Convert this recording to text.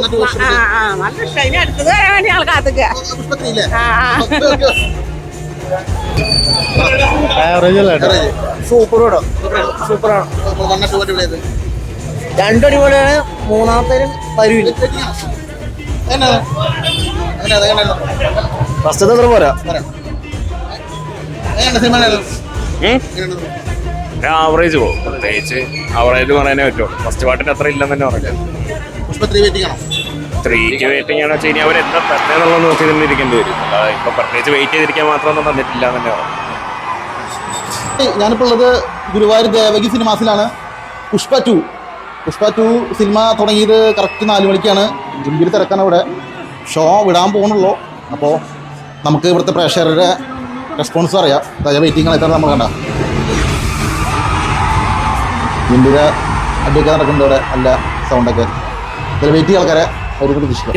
നല്ല ഇഷ്ടം. ഇനി അടുത്തത് വരാൻ വേണ്ടി ഞങ്ങൾ കാത്തുക. രണ്ടടിപൊളിയാണ്. മൂന്നാമത്തേനും പരിവില്ല. ഫസ്റ്റത്തെ അത്ര പോരാ. ആവറേജ് പോകും. പ്രത്യേകിച്ച് ആവറേജ് പറയാനേ പറ്റുള്ളൂ. ഫസ്റ്റ് പാട്ടിന് അത്ര ഇല്ലെന്ന് തന്നെ പറയാം. 3ക്ക് വെയിറ്റിംഗ് ആണോ വെച്ച് കഴിഞ്ഞാൽ അവരെന്താ തരുന്നത് നോക്കി തന്നെ ഇരിക്കേണ്ടി വരും. ഇപ്പൊ പ്രത്യേകിച്ച് വെയിറ്റ് ചെയ്തിരിക്കാൻ മാത്രമൊന്നും തന്നിട്ടില്ല എന്ന് തന്നെ പറയാം. ഞാനിപ്പോൾ ഉള്ളത് ഗുരുവായൂർ ദേവകി സിനിമാസിലാണ്. പുഷ്പ 2 സിനിമ തുടങ്ങിയത് കറക്റ്റ് 4 മണിക്കാണ്. ഗംഭീര തിരക്കാണ് ഇവിടെ. ഷോ വിടാൻ പോകുന്നുള്ളൂ. അപ്പോൾ നമുക്ക് ഇവിടുത്തെ പ്രേക്ഷകരുടെ റെസ്പോൺസ് അറിയാം. വെയിറ്റിംഗ് ആയിട്ടാണ് നമ്മൾ കണ്ട ഗംഭീര അടിയൊക്കെ നടക്കുന്നുണ്ട് ഇവിടെ. നല്ല സൗണ്ടൊക്കെ ഇതിൽ വെയിറ്റിംഗ് ആൾക്കാരെ അവർ പ്രതീക്ഷിക്കാം.